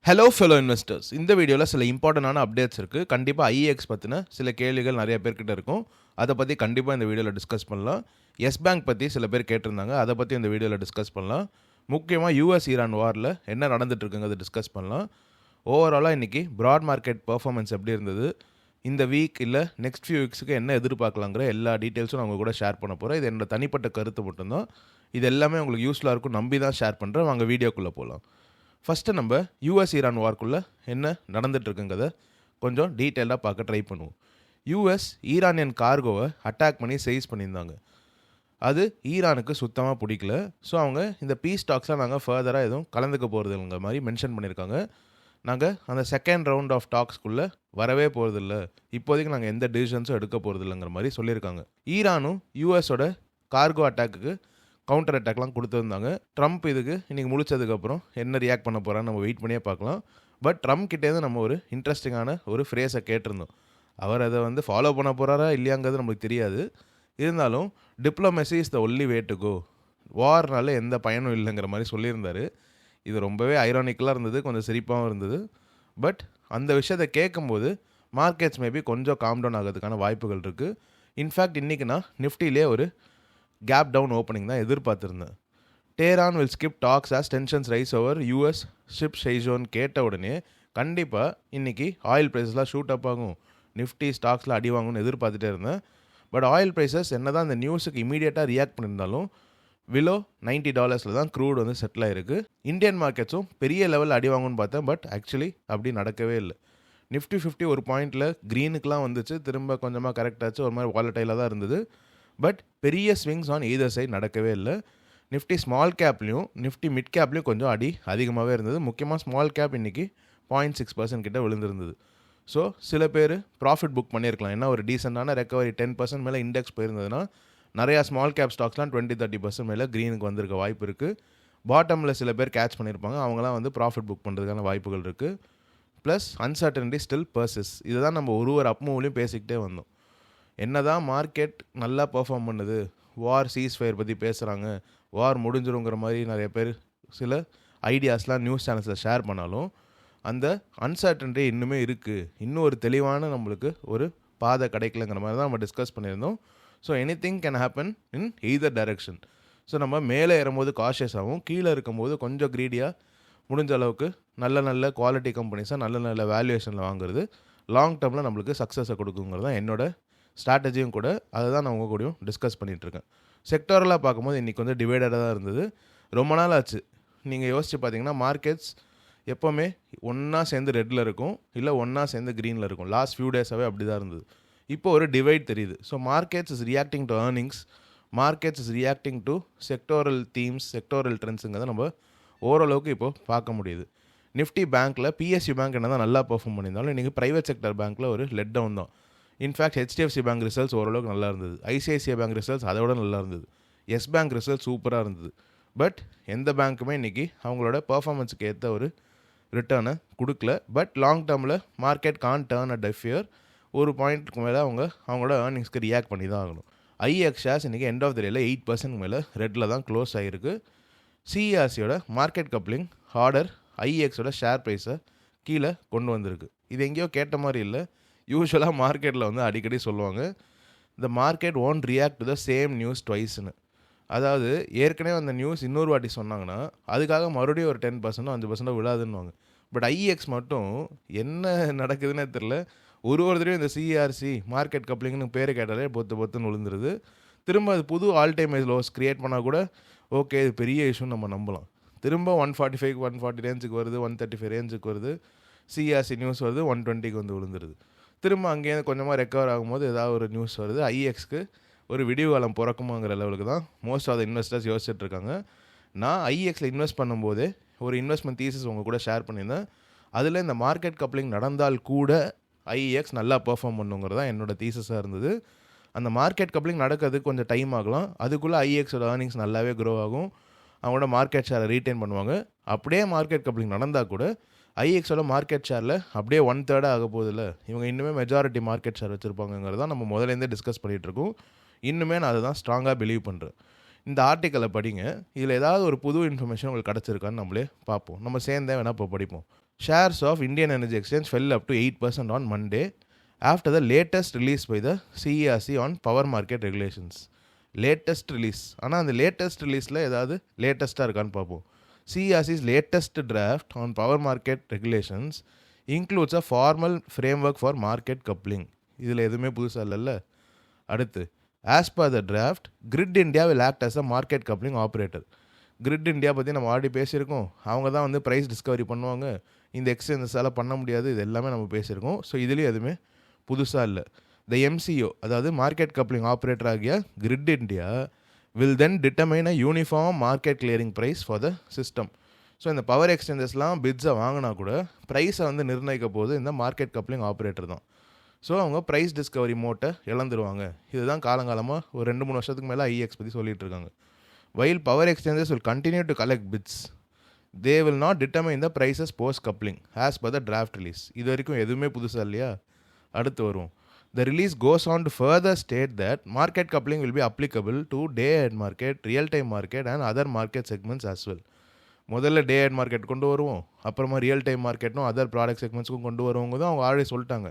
Hello fellow investors. இந்த வீடியோவில் சில இம்பார்ட்டண்டான அப்டேட்ஸ் இருக்குது. கண்டிப்பாக ஐஎக்ஸ் பற்றின சில கேள்விகள் நிறைய பேர்கிட்ட இருக்கும். அதை பற்றி கண்டிப்பாக இந்த வீடியோவில் டிஸ்கஸ் பண்ணலாம். எஸ் பேங்க் பற்றி சில பேர் கேட்டிருந்தாங்க, அதை பற்றி இந்த வீடியோவில் டிஸ்கஸ் பண்ணலாம். முக்கியமாக யூஎஸ் ஈரான் வாரில் என்ன நடந்துட்டுருக்குங்க அதை டிஸ்கஸ் பண்ணலாம். ஓவராலாக இன்றைக்கி ப்ராட் மார்க்கெட் பர்ஃபார்மன்ஸ் எப்படி இருந்தது, இந்த வீக் இல்லை நெக்ஸ்ட் ஃபியூ வீக்ஸுக்கு என்ன எதிர்பார்க்கலாங்கிற எல்லா டீட்டெயில்ஸும் நான் உங்கள் கூட ஷேர் பண்ண போகிறேன். இது என்னோட தனிப்பட்ட கருத்து மட்டும்தான். இது எல்லாமே உங்களுக்கு யூஸ்ஃபுல்லாக இருக்கும் நம்பி தான் ஷேர் பண்ணுறேன். வாங்க வீடியோக்குள்ளே போகலாம். ஃபஸ்ட்டு நம்ம யூஎஸ் ஈரான் வார்க்குள்ளே என்ன நடந்துகிட்ருக்குங்கிறத கொஞ்சம் டீட்டெயிலாக பார்க்க ட்ரை பண்ணுவோம். யூஎஸ் ஈரானியன் கார்கோவை அட்டாக் பண்ணி சைஸ் பண்ணியிருந்தாங்க. அது ஈரானுக்கு சுத்தமாக பிடிக்கல. ஸோ அவங்க இந்த பீஸ் டாக்ஸாக நாங்கள் ஃபர்தராக எதுவும் கலந்துக்க போகிறதில்லைங்கிற மாதிரி மென்ஷன் பண்ணியிருக்காங்க. நாங்கள் அந்த செகண்ட் ரவுண்ட் ஆஃப் டாக்ஸ்க்குள்ளே வரவே போகிறதில்ல, இப்போதைக்கு நாங்கள் எந்த டிசிஷன்ஸும் எடுக்க போகிறதில்லைங்கிற மாதிரி சொல்லியிருக்காங்க. ஈரானும் யூஎஸோட கார்கோ அட்டாக்குக்கு கவுண்டர் அட்டாக்லாம் கொடுத்துருந்தாங்க. ட்ரம்ப் இதுக்கு இன்றைக்கி முடிச்சதுக்கப்புறம் என்ன ரியாக்ட் பண்ண போகிறான்னு நம்ம வெயிட் பண்ணியே பார்க்கலாம். பட் ட்ரம்ப் கிட்டேருந்து நம்ம ஒரு இன்ட்ரெஸ்டிங்கான ஒரு ஃப்ரேஸை கேட்டிருந்தோம். அவர் அதை ஃபாலோ பண்ண போகிறாரா இல்லையாங்கிறது நம்மளுக்கு தெரியாது. இருந்தாலும் diplomacy is the only way to go, வார்னால எந்த பயனும் இல்லைங்கிற மாதிரி சொல்லியிருந்தார். இது ரொம்பவே ஐரானிக்கலாக இருந்தது, கொஞ்சம் சிரிப்பாகவும் இருந்தது. பட் அந்த விஷயத்தை கேட்கும்போது மார்க்கெட்ஸ் மேபி கொஞ்சம் காம் டவுன் ஆகிறதுக்கான வாய்ப்புகள் இருக்குது. இன்ஃபேக்ட் இன்றைக்கி நான் நிஃப்டிலே ஒரு கேப் டவுன் ஓப்பனிங் தான் எதிர்பார்த்துருந்தேன். Tehran will skip talks as tensions rise over US ship ஷெய்ஜோன் கேட்ட உடனே கண்டிப்பாக இன்றைக்கி ஆயில் ப்ரைஸஸ்லாம் ஷூட் அப் ஆகும், நிஃப்டி ஸ்டாக்ஸில் அடி வாங்கும்னு எதிர்பார்த்துட்டே இருந்தேன். பட் ஆயில் ப்ரைஸஸ் என்ன தான் இந்த நியூஸுக்கு இமீடியட்டாக ரியாக்ட் பண்ணியிருந்தாலும் விலோ $90 தான் க்ரூட் செட்டில் ஆகிருக்கு. இந்தியன் மார்க்கெட்ஸும் பெரிய லெவலில் அடி வாங்கும்னு பார்த்தேன். பட் ஆக்சுவலி அப்படி நடக்கவே இல்லை. நிஃப்டி 50 ஒரு பாயிண்டில் க்ரீனுக்கெலாம் வந்துச்சு, திரும்ப கொஞ்சமாக கரெக்ட் ஆச்சு, ஒரு மாதிரி வாலட்டைலாக தான் இருந்தது. பட் பெரிய ஸ்விங்ஸ் ஆன் எய்தர் சைட் நடக்கவே இல்லை. நிஃப்டி ஸ்மால் கேப்லேயும் நிஃப்டி மிட் கேப்லேயும் கொஞ்சம் அடி அதிகமாகவே இருந்தது. முக்கியமாக ஸ்மால் கேப் இன்றைக்கி 0.6% கிட்ட விழுந்திருந்தது. ஸோ சில பேர் ப்ராஃபிட் புக் பண்ணியிருக்கலாம். ஏன்னா ஒரு டீசெண்டான ரெக்கவரி 10% மேலே இண்டெக்ஸ் போயிருந்ததுன்னா நிறையா ஸ்மால் கேப் ஸ்டாக்ஸ்லாம் 20-30% மேலே க்ரீனுக்கு வந்திருக்க வாய்ப்பு இருக்குது. பாட்டமில் சில பேர் கேட்ச் பண்ணியிருப்பாங்க, அவங்களாம் ப்ராஃபிட் புக் பண்ணுறதுக்கான வாய்ப்புகள் இருக்குது. Plus uncertainty still persists. இதை தான் நம்ம ஒரு அப் மூவ்லையும் பேசிக்கிட்டே வந்தோம். என்ன தான் மார்க்கெட் நல்லா பெர்ஃபார்ம் பண்ணுது, வார் சீஸ்ஃபயர் பற்றி பேசுகிறாங்க, வார் முடிஞ்சிருங்கிற மாதிரி நிறைய பேர் சில ஐடியாஸ்லாம் நியூஸ் சேனல்ஸில் ஷேர் பண்ணாலும் அந்த அன்சர்டனிட்டி இன்னுமே இருக்குது. இன்னும் ஒரு தெளிவான நம்மளுக்கு ஒரு பாதை கிடைக்கலங்கிற மாதிரி தான் நம்ம டிஸ்கஸ் பண்ணியிருந்தோம். So anything can happen in either direction. So நம்ம மேலே ஏறும்போது காஷியஸாகவும் கீழே இருக்கும்போது கொஞ்சம் க்ரீடியாக முடிஞ்ச அளவுக்கு நல்ல குவாலிட்டி கம்பெனிஸாக நல்ல வேல்யூவேஷனில் வாங்குறது லாங் டேர்மில் நம்மளுக்கு சக்ஸஸை கொடுக்குங்கிறது தான் என்னோட ஸ்ட்ராட்டஜியும் கூட. அதை தான் நான் உங்கள் கூடயும் டிஸ்கஸ் பண்ணிகிட்ருக்கேன். செக்டோரலாக பார்க்கும்போது இன்றைக்கி டிவைடடாக தான் இருந்தது. ரொம்ப நாள் ஆச்சு. நீங்கள் யோசித்து பார்த்தீங்கன்னா மார்க்கெட்ஸ் எப்போவுமே ஒன்றா சேர்ந்து ரெட்டில் இருக்கும், இல்லை ஒன்றா சேர்ந்து க்ரீனில் இருக்கும். லாஸ்ட் ஃபியூ டேஸாகவே அப்படி தான் இருந்தது. இப்போ ஒரு டிவைட் தெரியுது. So markets is reacting to earnings, markets is reacting to sectoral themes, sectoral ட்ரெண்ட்ஸுங்கிறத நம்ம ஓரளவுக்கு இப்போது பார்க்க முடியுது. நிஃப்டி பேங்க்கில் பிஎஸ்யூ பேங்க் என்ன தான் நல்லா பெர்ஃபார்ம் பண்ணியிருந்தாலும் இன்றைக்கி ப்ரைவேட் செக்டர் பேங்க்கில் ஒரு லெட் டவுன் தான். இன்ஃபேக்ட் ஹெச்டிஎஃப்சி பேங்க் ரிசல்ட்ஸ் ஓரளவுக்கு நல்லா இருந்தது. ஐசிஐசிஐ பேங்க் ரிசல்ட்ஸ் அதை விட நல்லா இருந்தது. எஸ் பேங்க் ரிசல்ட்ஸ் சூப்பராக இருந்தது. பட் எந்த பேங்க்குமே இன்றைக்கி அவங்களோட பர்ஃபார்மன்ஸுக்கு ஏற்ற ஒரு ரிட்டர்னை கொடுக்கல. பட் லாங் டேர்மில் market can turn a deaf ear. ஒரு பாயிண்ட்டுக்கு மேலே அவங்களோட ஏர்னிங்ஸ்க்கு ரியாக்ட் பண்ணி தான் ஆகணும். ஐஎக்ஸ் ஷேர்ஸ் இன்றைக்கி எண்ட் ஆஃப் த டேயில் 8% மேலே ரெட்டில் தான் க்ளோஸ் ஆகிருக்கு. சிஇஆர்சியோட மார்க்கெட் கப்ளிங் ஆர்டர் ஐஎக்ஸோட ஷேர் ப்ரைஸை கீழே கொண்டு வந்திருக்கு. இது எங்கேயோ கேட்ட மாதிரி இல்லை. யூஸ்வலாக மார்க்கெட்டில் அடிக்கடி சொல்லுவாங்க, இந்த market won't react to the same news ட்வைஸ்ன்னு. அதாவது ஏற்கனவே அந்த நியூஸ் இன்னொரு வாட்டி சொன்னாங்கன்னா அதுக்காக மறுபடியும் ஒரு 10% 5% விழாதுன்னுவாங்க. பட் ஐஎக்ஸ் மட்டும் என்ன நடக்குதுன்னே தெரில. ஒரு தடவையும் இந்த சிஆர்சி மார்க்கெட் கப்ளிங்னு பேர் கேட்டாலே பொத்துன்னு விழுந்துருது. திரும்ப அது புது ஆல் டைம் லோஸ் க்ரியேட் பண்ணால் கூட ஓகே இது பெரிய இஷ்யூன்னு நம்ம நம்பலாம். திரும்ப 145 140 ரேஞ்சுக்கு வருது, 135 ரேஞ்சுக்கு வருது. சிஆர்சி நியூஸ் வருது, 120க்கு விழுந்துருது. திரும்ப அங்கேருந்து கொஞ்சமாக ரெக்கவர் ஆகும்போது ஏதாவது ஒரு நியூஸ் வருது. ஐஎக்ஸ்க்கு ஒரு விடிவுகாலம் பிறக்குமாங்கிற லெவலுக்கு தான் மோஸ்ட் ஆஃப் த இன்வெஸ்டர்ஸ் யோசிச்சுட்ருக்காங்க. நான் ஐஎக்ஸில் இன்வெஸ்ட் பண்ணும்போதே ஒரு இன்வெஸ்ட்மெண்ட் தீசிஸ் உங்கள் கூட ஷேர் பண்ணியிருந்தேன். அதில் இந்த மார்க்கெட் கப்ளிங் நடந்தால் கூட ஐஎக்ஸ் நல்லா பெர்ஃபார்ம் பண்ணுங்கிறது தான் என்னோடய தீசிஸாக இருந்தது. அந்த மார்க்கெட் கப்ளிங் நடக்கிறதுக்கு கொஞ்சம் டைம் ஆகலாம். அதுக்குள்ளே ஐஎக்ஸோட ஏர்னிங்ஸ் நல்லாவே க்ரோ ஆகும். அவங்களோட மார்க்கெட் ஷேரை ரீட்டைன் பண்ணுவாங்க. அப்படியே மார்க்கெட் கப்ளிங் நடந்தால் கூட ஐஎக்ஸோட மார்க்கெட் ஷேரில் அப்படியே 1/3 ஆக போதில்லை. இவங்க இன்னுமே மெஜாரிட்டி மார்க்கெட் ஷேர் வச்சுருப்பாங்கிறது தான் நம்ம முதலேருந்தே டிஸ்கஸ் பண்ணிகிட்ருக்கோம். இன்னுமே நான் அதை தான் ஸ்ட்ராங்காக பிலீவ் பண்ணுறேன். இந்த ஆர்டிக்கலை படிங்க. இதில் ஏதாவது ஒரு புது இன்ஃபர்மேஷன் உங்களுக்கு கிடச்சிருக்கான்னு நம்மளே பார்ப்போம். நம்ம சேர்ந்தே வேணால் இப்போ படிப்போம். Shares of Indian Energy Exchange fell up to 8% on Monday after the latest release by the CERC on power market regulations. Latest release. ஆனால் அந்த லேட்டஸ்ட் ரிலீஸில் ஏதாவது லேட்டஸ்ட்டாக இருக்கான்னு பார்ப்போம். CERC's latest draft on power market regulations includes a formal framework for market coupling. இதில் எதுவுமே புதுசாக இல்லைல்ல. அடுத்து, as per the draft, Grid India will act as a market coupling operator. Grid India பற்றி நம்ம ஆல்ரெடி பேசியிருக்கோம். அவங்க தான் வந்து ப்ரைஸ் டிஸ்கவரி பண்ணுவாங்க. இந்த எக்ஸ்சேஞ்சஸால் பண்ண முடியாது. இது எல்லாமே நம்ம பேசியிருக்கோம். ஸோ இதுலேயும் எதுவுமே புதுசாக இல்லை. த MCO, அதாவது மார்க்கெட் கப்ளிங் ஆப்ரேட்டர் ஆகிய grid India will then determine a uniform market clearing price for the system. So இந்த பவர் எக்ஸ்சேஞ்சஸ்லாம் பிட்ஸை வாங்கினா கூட ப்ரைஸை வந்து நிர்ணயிக்க போது இந்த மார்க்கெட் கப்ளிங் ஆப்ரேட்டர் தான். ஸோ அவங்க ப்ரைஸ் டிஸ்கவரி மோட்டை இழந்துருவாங்க. இதுதான் காலங்காலமாக ஒரு 2-3 வருஷத்துக்கு மேலே IEX பற்றி சொல்லிட்டு இருக்காங்க. While power exchanges will continue to collect bids, they will not determine the prices post coupling as per the draft release. இது வரைக்கும் எதுவுமே புதுசாக இல்லையா? அடுத்து வரும். The release goes on to further state that market coupling will be applicable to day-ahead market, real-time market and other market segments as well. முதல்ல day-ahead market கொண்டு வருவோம், அப்புறமா real-time marketனும் அதர் ப்ராடக்ட் செக்மெண்ட்ஸ்க்கும் கொண்டு வருவாங்க தான் அவங்க ஆல்ரெடி சொல்லிட்டாங்க.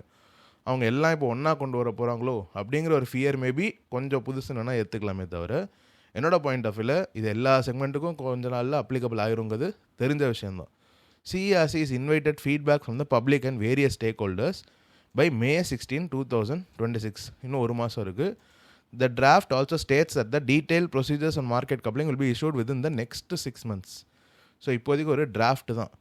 அவங்க எல்லாம் இப்போ ஒன்றா கொண்டு வர போகிறாங்களோ அப்படிங்கிற ஒரு ஃபியர் மேபி கொஞ்சம் புதுசுன்னா ஏற்றுக்கலாமே தவிர, என்னோட பாயிண்ட் ஆஃப் வியூவில் இது எல்லா செக்மெண்ட்டுக்கும் கொஞ்ச நாளில் அப்ளிகபிள் ஆயிருங்கிறது தெரிஞ்ச விஷயந்தான். CERC is invited feedback from the public and various stakeholders by May 16, 2026. இன்னும் ஒரு மாதம் இருக்குது. The draft also states that the detailed procedures on market coupling will be issued within the next 6 months. So இப்போதைக்கு ஒரு draft தான்,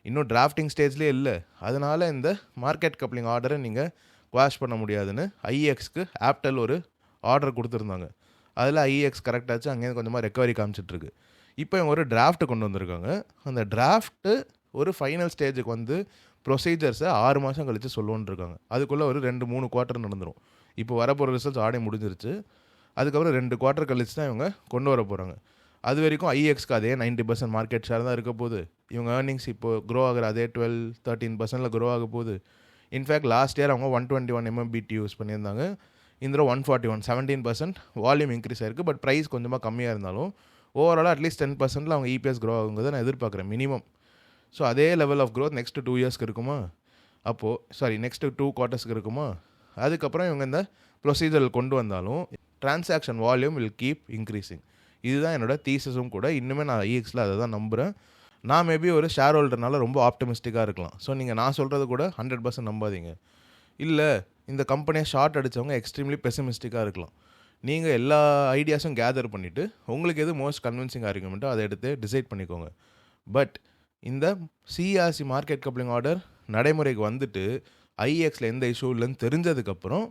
இன்னும் drafting ஸ்டேஜ்லேயே இல்லை. அதனால் இந்த மார்க்கெட் கப்ளிங் ஆர்டரை நீங்கள் குவாஷ் பண்ண முடியாதுன்னு IEXக்கு ஆப்டல் ஒரு ஆர்டர் கொடுத்துருந்தாங்க. அதில் IEX கரெக்டாச்சு, அங்கேருந்து கொஞ்சமாக ரெக்கவரி காமிச்சிட்ருக்கு. இப்போ இவங்க ஒரு டிராஃப்ட்டு கொண்டு வந்திருக்காங்க. அந்த டிராஃப்ட்டு ஒரு ஃபைனல் ஸ்டேஜுக்கு வந்து ப்ரொசீஜர்ஸை 6 மாதம் கழித்து சொல்லுவோன்னு இருக்காங்க. அதுக்குள்ளே ஒரு 2-3 குவார்ட்டர் நடந்துடும். இப்போ வரப்போகிற ரிசல்ட்ஸ் ஆடி முடிஞ்சிருச்சு. அதுக்கப்புறம் 2 குவார்ட்டர் கழிச்சு தான் இவங்க கொண்டு வர போகிறாங்க. அது வரைக்கும் IEXக்கு அதே 90% மார்க்கெட் ஷேர் தான் இருக்க போகுது. இவங்க ஏர்னிங்ஸ் இப்போ க்ரோ ஆகிற அதே 12-13% க்ரோ ஆக போகுது. இன்ஃபேக்ட் லாஸ்ட் இயர் அவங்க 121 MMBT யூஸ் பண்ணியிருந்தாங்க. இந்த 141 17% வால்யூம் இன்க்ரீஸ் ஆயிருக்கு. பட் ப்ரைஸ் கொஞ்சமாக கம்மியாக இருந்தாலும் ஓவராலாக அட்லீஸ்ட் 10% அவங்க EPS க்ரோ ஆகுங்கிறத நான் எதிர்பார்க்குறேன் மினிமம். ஸோ அதே லெவல் ஆஃப் க்ரோத் நெக்ஸ்ட் 2 இயர்ஸ்க்கு இருக்குமா? நெக்ஸ்ட் 2 குவார்ட்டர்ஸ்க்கு இருக்குமா? அதுக்கப்புறம் இவங்க இந்த ப்ரொசீஜரில் கொண்டு வந்தாலும் transaction volume will keep increasing. இதுதான் என்னோட தீசஸும் கூட. இன்னுமே நான் IEXல அதை தான் நம்புகிறேன். நான் மேபி ஒரு ஷேர் ஹோல்டர்னால ரொம்ப ஆப்டமிஸ்டிக்காக இருக்கலாம். ஸோ நீங்கள் நான் சொல்கிறது கூட 100% நம்பாதீங்க. இல்லை, இந்த கம்பெனியை ஷார்ட் அடித்தவங்க எக்ஸ்ட்ரீம்லி பெசிமிஸ்டிக்காக இருக்கலாம். நீங்கள் எல்லா ஐடியாஸும் கேதர் பண்ணிவிட்டு உங்களுக்கு எது மோஸ்ட் கன்வின்சிங் ஆர்குமெண்ட்டோ அதை எடுத்து டிசைட் பண்ணிக்கோங்க. பட் இந்த CERC மார்க்கெட் கப்ளிங் ஆர்டர் நடைமுறைக்கு வந்துட்டு IEXல எந்த இஷ்யூ இல்லைன்னு தெரிஞ்சதுக்கப்புறம்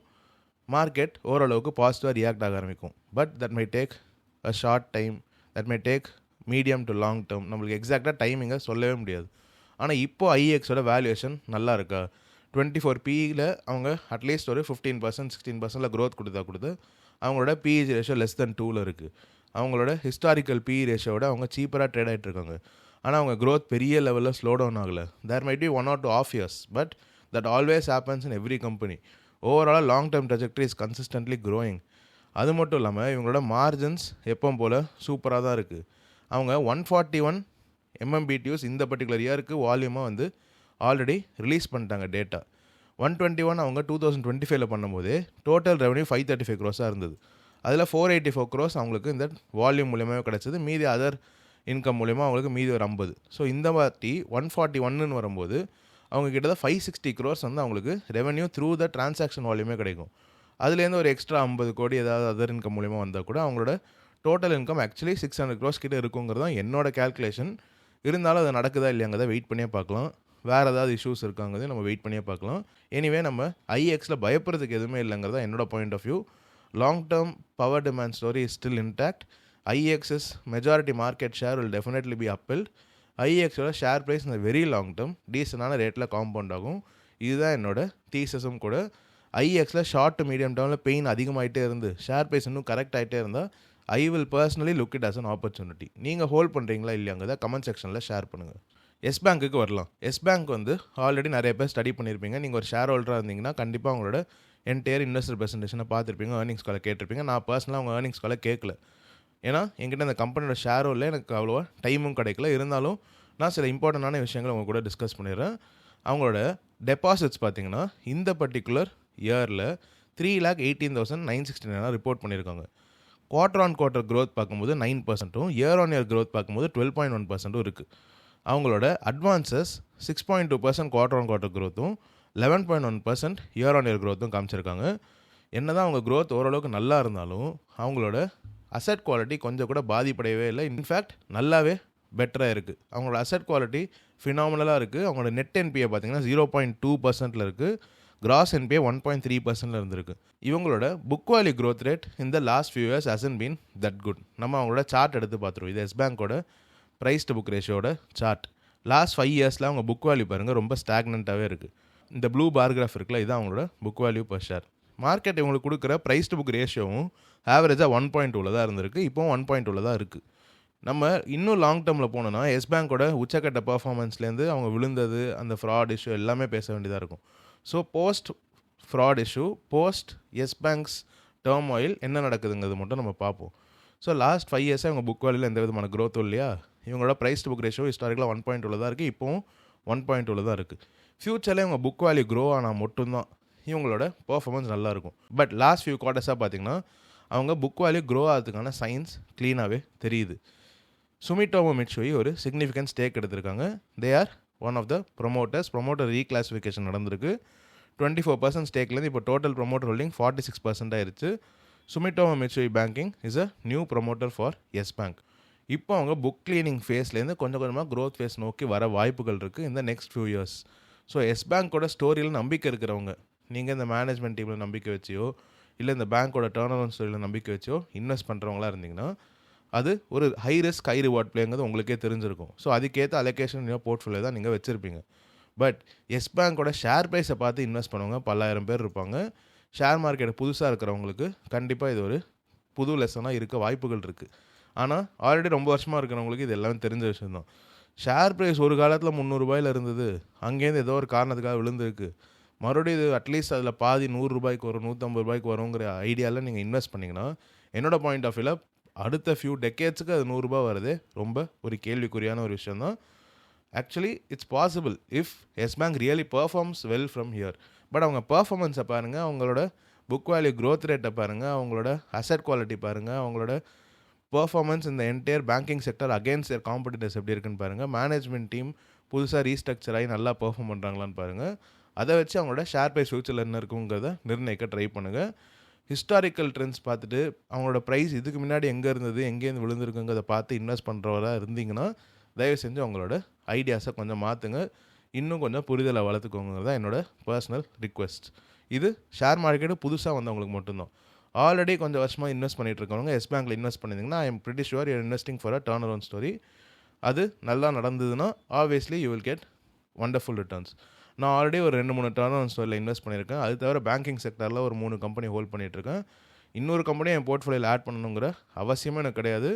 மார்க்கெட் ஓரளவுக்கு பாசிட்டிவாக ரியாக்ட் ஆக ஆரம்பிக்கும். But that my take a short time, that my take medium to long term. நம்மளுக்கு எக்ஸாக்டாக டைமிங்கை சொல்லவே முடியாது. ஆனால் இப்போது IEXோட வேல்யூவேஷன் நல்லா இருக்கா? 24 PEயில் அவங்க அட்லீஸ்ட் ஒரு 15% 16% க்ரோத் கொடுத்து அவங்களோட PE ரேஷியோ லெஸ் தென் 2ல் இருக்குது. அவங்களோட ஹிஸ்டாரிக்கல் PE ரேஷியோட அவங்க சீப்பராக ட்ரேட் ஆகிட்டு இருக்காங்க. ஆனால் அவங்க க்ரோத் பெரிய லெவலில் ஸ்லோ டவுன் ஆகலை. There might be 1 or 2 off years, but that always happens in every company. ஓவராலாக long term trajectory is consistently growing. அது மட்டும் இல்லாமல் இவங்களோட மார்ஜின்ஸ் எப்பவும் போல் சூப்பராக தான் இருக்குது. அவங்க 141 MMBTUs இந்த பர்டிகுலர் இயருக்கு வால்யூமாக வந்து ஆல்ரெடி ரிலீஸ் பண்ணிட்டாங்க டேட்டா. 121 அவங்க 2025 பண்ணும்போது டோட்டல் ரெவன்யூ 535 crores இருந்தது. அதில் 484 crores அவங்களுக்கு இந்த வால்யூம் மூலியமாக கிடச்சிது. மீதி அதர் இன்கம் மூலிமா அவங்களுக்கு மீதி ஒரு 50. ஸோ இந்த மாதிரி 141ன்னு வரும்போது அவங்க கிட்டத்தட்ட 560 crores வந்து அவங்களுக்கு ரெவன்யூ த்ரூ த டிரான்சாக்ஷன் வால்யூமே கிடைக்கும். அதுலேருந்து ஒரு எக்ஸ்ட்ரா 50 கோடி ஏதாவது அதர் இன்கம் மூலிமா வந்தால் கூட அவங்களோட டோட்டல் இன்கம் ஆக்சுவலி 600 crores கிட்டே இருக்குங்கிறது தான் என்னோட கேல்குலேஷன். இருந்தாலும் அது நடக்குதா இல்லையாங்கிறத வெயிட் பண்ணியே பார்க்கலாம். வேறு ஏதாவது இஷ்யூஸ் இருக்காங்கிறத நம்ம வெயிட் பண்ணியே பார்க்கலாம். எனிவே நம்ம IEXல பயப்படுறதுக்கு எதுவுமே இல்லைங்கிறதா என்னோட point of view. Long term power demand story is still intact. IEX's majority market share will definitely be upheld. IEXோட ஷேர் ப்ரைஸ் இந்த வெரி லாங் டேர்ம் டீசனான ரேட்டில் காம்பவுண்ட் ஆகும். இதுதான் என்னோட தீசஸும் கூட. IEXல ஷார்ட் டு மீடியம் டேர்மில் பெயின் அதிகமாகிட்டே இருந்து ஷேர் ப்ரைஸ் இன்னும் கரெக்ட் ஆகிட்டே இருந்தால் I will personally look it as an opportunity. நீங்கள் ஹோல்ட் பண்ணுறீங்களா இல்லையாங்கிறத கமெண்ட் செக்ஷனில் ஷேர் பண்ணுங்கள். எஸ் பேங்க்குக்கு வரலாம். எஸ் பேங்க் வந்து ஆல்ரெடி நிறைய பேர் ஸ்டடி பண்ணியிருப்பீங்க. நீங்கள் ஒரு ஷேர் ஹோல்டராக இருந்தீங்கன்னா கண்டிப்பாக அவங்களோட என்டையர் இன்வெஸ்டர் ப்ரெசன்டேஷனை பார்த்துருப்பீங்க, ஏர்னிங்ஸ் காலை கேட்டிருப்பீங்க. நான் பர்சனலாக அவங்க ஏர்னிங்ஸ் காலை கேட்கல. ஏன்னா என்கிட்ட அந்த கம்பெனியோட ஷேரும் இல்லை, எனக்கு அவ்வளோவா டைமும் கிடைக்கல. இருந்தாலும் நான் சில இம்பார்ட்டண்டான விஷயங்களை உங்க கூட டிஸ்கஸ் பண்ணிடுறேன். அவங்களோட டெபாசிட்ஸ் பார்த்தீங்கன்னா இந்த பர்டிகுலர் இயரில் 3,18,969 ரிப்போர்ட் பண்ணியிருக்காங்க. குவார்டர் ஆன் குவார்டர் க்ரோத் பார்க்கும்போது 9%, இயர் ஆன் இயர் க்ரோத் பார்க்கும்போது 12.1% இருக்குது. அவங்களோட அட்வான்சஸ் 6.2% குவார்டர் ஆன் குவார்டர் க்ரோத்தும் 11.1% இயர் ஆன் இயர் க்ரோத்தும் காமிச்சிருக்காங்க. என்ன தான் அவங்க க்ரோத் ஓரளவுக்கு நல்லா இருந்தாலும் அவங்களோட அசெட் குவாலிட்டி கொஞ்சம் கூட பாதிப்படையவே இல்லை. இன்ஃபேக்ட் நல்லாவே பெட்டராக இருக்குது. அவங்களோட அசெட் குவாலிட்டி ஃபினாமினலாக இருக்குது. அவங்களோட நெட் என்பிஏ பார்த்தீங்கன்னா 0.2% இருக்குது. கிராஸ் என்பிஏ 1.3% இருந்திருக்கு. இவங்களோட புக் வேல்யூ க்ரோத் ரேட் இந்த last few years hasn't been that good. நம்ம அவங்களோட சார்ட் எடுத்து பார்த்துருவோம். இது எஸ் பேங்கோட ப்ரைஸ் டு புக் ரேஷியோட சார்ட். லாஸ்ட் 5 இயர்ஸில் அவங்க புக் வேல்யூ பாருங்கள் ரொம்ப ஸ்டாக்னண்ட்டாகவே இருக்குது. இந்த ப்ளூ பார் கிராஃப் இருக்குல்ல, இதுதான் அவங்களோட book value per share. Market இவங்களுக்கு கொடுக்குற ப்ரைஸ் டு புக் ரேஷியோவும் ஆவரேஜாக 1.2 தான் இருந்திருக்கு. இப்போவும் 1.2 தான் இருக்குது. நம்ம இன்னும் லாங் டேர்மில் போனோன்னா எஸ் பேங்கோட உச்சக்கட்ட பர்ஃபார்மன்ஸ்லேருந்து அவங்க விழுந்தது, அந்த ஃப்ராட் இஷ்யூ எல்லாமே பேச வேண்டியதாக இருக்கும். So post fraud issue, post S banks term oil என்ன நடக்குதுங்கிறது மட்டும் நம்ம பார்ப்போம். ஸோ லாஸ்ட் 5 இயர்ஸாக அவங்க புக் வேல்யூவில் எந்த விதமான க்ரோத்தும் இல்லையா. இவங்களோட ப்ரைஸ் டு புக் ரேஷியோ ஹிஸ்டாரிக்கலாக 1.2 தான் இருக்குது. இப்போவும் 1.2 தான் இருக்குது. ஃப்யூச்சரில் இவங்க புக் வேல்யூ க்ரோ ஆனால் மட்டும்தான் இவங்களோட பர்ஃபார்மன்ஸ் நல்லாயிருக்கும். பட் லாஸ்ட் ஃபியூ குவார்ட்டர்ஸாக பார்த்தீங்கன்னா அவங்க புக் வேல்யூ க்ரோ ஆகிறதுக்கான சைன்ஸ் க்ளீனாகவே தெரியுது. சுமிட்டோமோ மிட்சுயி ஒரு சிக்னிஃபிகன்ட் ஸ்டேக் எடுத்திருக்காங்க. They are one of the promoter reclassification நடந்திருக்கு. 24% ஸ்டேக்லேருந்து இப்போ டோட்டல் ப்ரொமோட்டர் ஹோல்டிங் 46% ஆயிருச்சு. Sumitomo Mitsui banking is a new promoter for Yes Bank. இப்போ அவங்க புக் கிளீனிங் ஃபேஸ்லேருந்து கொஞ்சம் கொஞ்சமாக க்ரோத் ஃபேஸ் நோக்கி வர வாய்ப்புகள் இருக்குது இந்த next few years. So Yes பேங்க்கோட ஸ்டோரியில் நம்பிக்கை இருக்கிறவங்க, நீங்கள் இந்த மேனேஜ்மெண்ட் டீமில் நம்பிக்கை வச்சியோ இல்லை இந்த பேங்க்கோட டர்ன் அரவுண்ட் ஸ்டோரியில் நம்பிக்கை வச்சியோ இன்வெஸ்ட் பண்ணுறவங்களா இருந்தீங்கன்னா அது ஒரு ஹை ரிஸ்க் ஹை ரிவார்ட் பிளேங்கிறது உங்களுக்கே தெரிஞ்சிருக்கும். ஸோ அதுக்கேற்ற அலோகேஷன் போர்ட்ஃபோலியோ தான் நீங்கள் வச்சுருப்பீங்க. பட் எஸ் பேங்க்கோட ஷேர் ப்ரைஸை பார்த்து இன்வெஸ்ட் பண்ணுவாங்க 10,000 பேர் இருப்பாங்க. ஷேர் மார்க்கெட் புதுசாக இருக்கிறவங்களுக்கு கண்டிப்பாக இது ஒரு புது லெசனாக இருக்க வாய்ப்புகள் இருக்குது. ஆனால் ஆல்ரெடி ரொம்ப வருஷமாக இருக்கிறவங்களுக்கு இது எல்லாமே தெரிஞ்ச விஷயம்தான். ஷேர் ப்ரைஸ் ஒரு காலத்தில் 300 ரூபாயில் இருந்தது, அங்கேருந்து ஏதோ ஒரு காரணத்துக்காக விழுந்திருக்கு. மறுபடியும் இது அட்லீஸ்ட் அதில் பாதி 100 ரூபாய்க்கு வரும், 150 ரூபாய்க்கு வருங்கிற ஐடியாவில் நீங்கள் இன்வெஸ்ட் பண்ணிங்கன்னா என்னோட பாயிண்ட் ஆஃப் வியூவில் அடுத்த ஃபியூ டெக்கேட்ஸுக்கு அது 100 ரூபாய் வருது ரொம்ப ஒரு கேள்விக்குறியான ஒரு விஷயம் தான். Actually it's possible if Yes Bank really performs well from here. But அவங்க பர்ஃபார்மன்ஸை பாருங்கள், அவங்களோட புக் வேல்யூ க்ரோத் ரேட்டை பாருங்கள், அவங்களோட அசெட் குவாலிட்டி பாருங்கள், அவங்களோட பர்ஃபார்மன்ஸ் இந்த என்டையர் பேங்கிங் செக்டர் அகேன்ஸ்ட் தேர் காம்படிட்டர்ஸ் எப்படி இருக்குன்னு பாருங்கள். மேனேஜ்மெண்ட் டீம் புதுசாக ரீஸ்ட்ரக்சர் ஆகி நல்லா பர்ஃபார்ம் பண்ணுறாங்களான்னு பாருங்கள். அதை வச்சு அவங்களோட ஷேர் ப்ரைஸ் ஃபியூச்சரில் என்ன இருக்குங்கிறத நிர்ணயிக்க ட்ரை பண்ணுங்கள். ஹிஸ்டாரிக்கல் ட்ரெண்ட்ஸ் பார்த்துட்டு அவங்களோட ப்ரைஸ் இதுக்கு முன்னாடி எங்கே இருந்தது, எங்கேருந்து விழுந்திருக்குங்கிறத பார்த்து இன்வெஸ்ட் பண்ணுறவராக இருந்தீங்கன்னா தயவு செஞ்சு அவங்களோட ஐடியாஸை கொஞ்சம் மாற்றுங்க, இன்னும் கொஞ்சம் புரிதலை வளர்த்துக்கோங்கிறது தான் என்னோட பர்சனல் ரிக்வெஸ்ட். இது ஷேர் மார்க்கெட்டு புதுசாக வந்தவங்களுக்கு மட்டும்தான். ஆல்ரெடி கொஞ்சம் வருஷமாக இன்வெஸ்ட் பண்ணிட்டு இருக்கவங்க எஸ் பேங்க்கில் இன்வெஸ்ட் பண்ணியிருந்தீங்கன்னா I am pretty sure you're investing for a turn around story. அது நல்லா நடந்ததுன்னா obviously you will get wonderful returns. நான் ஆல்ரெடி ஒரு 2-3 டர்ன் அரவுண்ட் ஸ்டோரியில் இன்வெஸ்ட் பண்ணியிருக்கேன். அது தவிர பேங்கிங் செக்டரில் ஒரு 3 கம்பெனி ஹோல்ட் பண்ணிகிட்ருக்கேன். இன்னொரு கம்பெனி என் போர்ட்ஃபோலியோவில் ஆட் பண்ணணுங்கிற அவசியமே எனக்கு கிடையாது.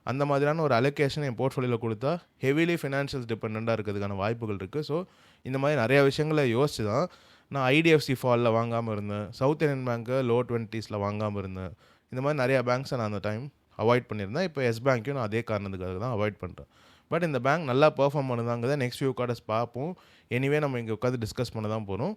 அந்த மாதிரியான ஒரு அலோகேஷன் என் போர்ட்ஃபோலியோவில் கொடுத்தா ஹெவிலி ஃபினான்ஷியல்ஸ் டிபெண்ட்டாக இருக்கிறதுக்கான வாய்ப்புகள் இருக்குது. ஸோ இந்த மாதிரி நிறையா விஷயங்களை யோசிச்சு தான் நான் ஐடிஎஃப்சி ஃபாலில் வாங்காமல் இருந்தேன், சவுத் இந்தியன் பேங்க்கை லோ 20s வாங்காமல் இருந்தேன். இந்த மாதிரி நிறையா பேங்க்ஸை நான் அந்த டைம் அவாய்ட் பண்ணியிருந்தேன். இப்போ எஸ் பேங்க்கையும் நான் அதே காரணத்துக்காக தான் அவாய்ட் பண்ணுறேன். பட் இந்த பேங்க் நல்லா பெர்ஃபார்ம் பண்ணுதாங்கிறத நெக்ஸ்ட் ஃபியூ குவார்ட்டர்ஸ் பார்ப்போம். எனிவே நம்ம இங்கே உட்காந்து டிஸ்கஸ் பண்ண தான் போகிறோம்.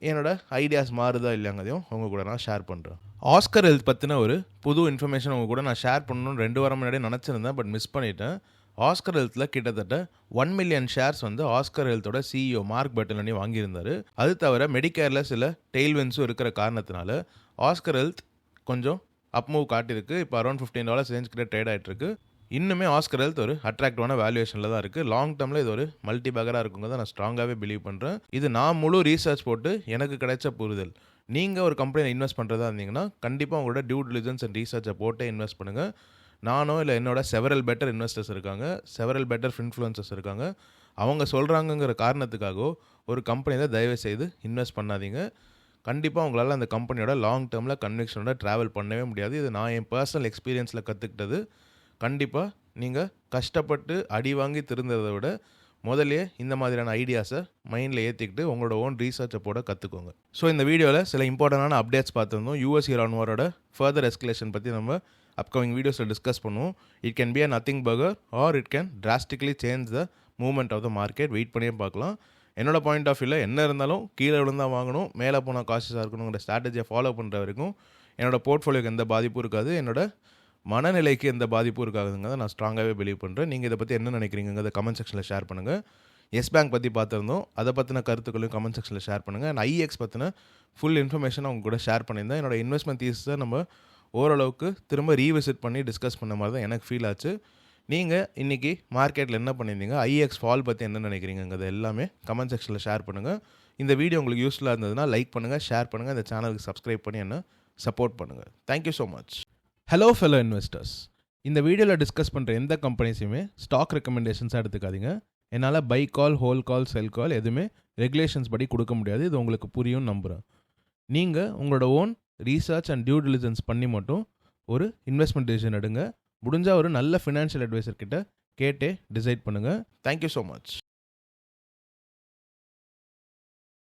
என்னோட ஐடியாஸ் மாறுதா இல்லையாங்கிறதையும் உங்கள் கூட நான் ஷேர் பண்ணுறேன். ஆஸ்கர் ஹெல்த் பற்றின ஒரு புது இன்ஃபர்மேஷன் உங்கள் கூட நான் ஷேர் பண்ணணும்னு 2 வாரம் முன்னாடியே நினச்சிருந்தேன், பட் மிஸ் பண்ணிட்டேன். ஆஸ்கர் ஹெல்த்தில் கிட்டத்தட்ட 1 மில்லியன் ஷேர்ஸ் ஆஸ்கர் ஹெல்த்தோட சிஇஓ மார்க் பெர்ட்டலனி வாங்கியிருந்தார். அது தவிர மெடிக்கேரில் சில டெய்ல்வின்ஸும் இருக்கிற காரணத்தினால ஆஸ்கர் ஹெல்த் கொஞ்சம் அப் மூவ் காட்டியிருக்கு. இப்போ அரௌண்ட் $15 ரேஞ்ச் கிட்ட ட்ரேட் ஆகிட்டுருக்கு. இன்னுமே ஆஸ்கர் ஹெல்த் ஒரு அட்ராக்டிவான வேல்யூவேஷனில் தான் இருக்குது. லாங் டேர்மில் இது ஒரு மல்டி பேக்கராக இருக்குங்கிறத நான் ஸ்ட்ராங்காகவே பிலீவ் பண்ணுறேன். இது நான் முழு ரீசர்ச் போட்டு எனக்கு கிடைச்ச புரிதல். நீங்கள் ஒரு கம்பெனியில் இன்வெஸ்ட் பண்ணுறதா இருந்தீங்கன்னா கண்டிப்பாக உங்களோட டியூ டிலிஜென்ஸ் அண்ட் ரீசர்ச்சை போட்டு இன்வெஸ்ட் பண்ணுங்கள். நானோ இல்லை என்னோட செவரல் பெட்டர் இன்வெஸ்டர்ஸ் இருக்காங்க, செவரல் பெட்டர் இன்ஃப்ளூயன்சர்ஸ் இருக்காங்க, அவங்க சொல்கிறாங்கங்கிற காரணத்துக்காக ஒரு கம்பெனியில் தயவு செய்து இன்வெஸ்ட் பண்ணாதீங்க. கண்டிப்பாக உங்களால் அந்த கம்பெனியோட லாங் டேர்மில் கன்விக்ஷனோட ட்ராவல் பண்ணவே முடியாது. இது நான் என் பர்சனல் எக்ஸ்பீரியன்ஸில் கற்றுக்கிட்டது. கண்டிப்பாக நீங்கள் கஷ்டப்பட்டு அடி வாங்கி திருந்ததை விட முதலே இந்த மாதிரியான ஐடியாஸை மைண்டில் ஏற்றிக்கிட்டு உங்களோட ஓன் ரீசர்ச்சை போட கற்றுக்கோங்க. ஸோ இந்த வீடியோவில் சில இம்பார்ட்டண்டான அப்டேட்ஸ் பார்த்துருந்தோம். யூஎஸ் ஈரான் வாரோட ஃபர்தர் எஸ்கலேஷன் பற்றி நம்ம அப்கமிங் வீடியோஸில் டிஸ்கஸ் பண்ணுவோம். It can be a nothing burger or it can drastically change the movement of the market wait பண்ணியே பார்க்கலாம். என்னோட பாயிண்ட் ஆஃப் வியூவில் என்ன இருந்தாலும் கீழே விழுந்தா வாங்கணும், மேலே போனால் காஷியஸாக இருக்கணுங்கிற ஸ்ட்ராட்டஜியை ஃபாலோ பண்ணுற வரைக்கும் என்னோட போர்ட்ஃபோலியோக்கு எந்த பாதிப்பும் இருக்காது, என்னோட மனநிலைக்கு எந்த பாதிப்பும் இருக்காதுங்கிறத நான் ஸ்ட்ராங்காகவே பிலீவ் பண்ணுறேன். நீங்கள் இதை பற்றி என்ன நினைக்கிறீங்கிறத கமெண்ட் செக்ஷனில் ஷேர் பண்ணுங்கள். எஸ் பேங்க் பற்றி பார்த்துருந்தோம், அதை பற்றின கருத்துக்களையும் கமெண்ட் செக்ஷனில் ஷேர் பண்ணுங்கள். அண்ட் ஐஎக்ஸ் பற்றின ஃபுல் இன்ஃபர்மேஷன் அவங்க கூட ஷேர் பண்ணியிருந்தேன். என்னோட இன்வெஸ்ட்மெண்ட் தீஸை நம்ம ஓரளவுக்கு திரும்ப ரீவிசிட் பண்ணி டிஸ்கஸ் பண்ண மாதிரி தான் எனக்கு ஃபீல் ஆச்சு. நீங்கள் இன்றைக்கி மார்க்கெட்டில் என்ன பண்ணியிருந்தீங்க, ஐஎக்ஸ் ஃபால் பற்றி என்ன நினைக்கிறீங்கிறது எல்லாமே கமெண்ட் செக்ஷனில் ஷேர் பண்ணுங்கள். இந்த வீடியோ உங்களுக்கு யூஸ்ஃபுல்லாக இருந்ததுன்னா லைக் பண்ணுங்கள், ஷேர் பண்ணுங்கள், இந்த சேனலுக்கு சப்ஸ்கிரைப் பண்ணி என்ன சப்போர்ட் பண்ணுங்கள். Thank you so much. Hello fellow investors, இந்த வீடியோவில் டிஸ்கஸ் பண்ணுற எந்த கம்பெனிஸுமே ஸ்டாக் ரெக்கமெண்டேஷன்ஸாக எடுத்துக்காதீங்க. என்னால் பை கால், ஹோல் கால், செல் கால் எதுவுமே ரெகுலேஷன்ஸ் படி கொடுக்க முடியாது. இது உங்களுக்கு புரியும் நம்புகிறேன். நீங்கள் உங்களோட own research and due diligence பண்ணி மட்டும் ஒரு இன்வெஸ்ட்மெண்ட் டிசிஷன் எடுங்க. முடிஞ்சால் ஒரு நல்ல ஃபினான்ஷியல் அட்வைசர் கிட்ட கேட்டே டிசைட் பண்ணுங்கள். Thank you so much.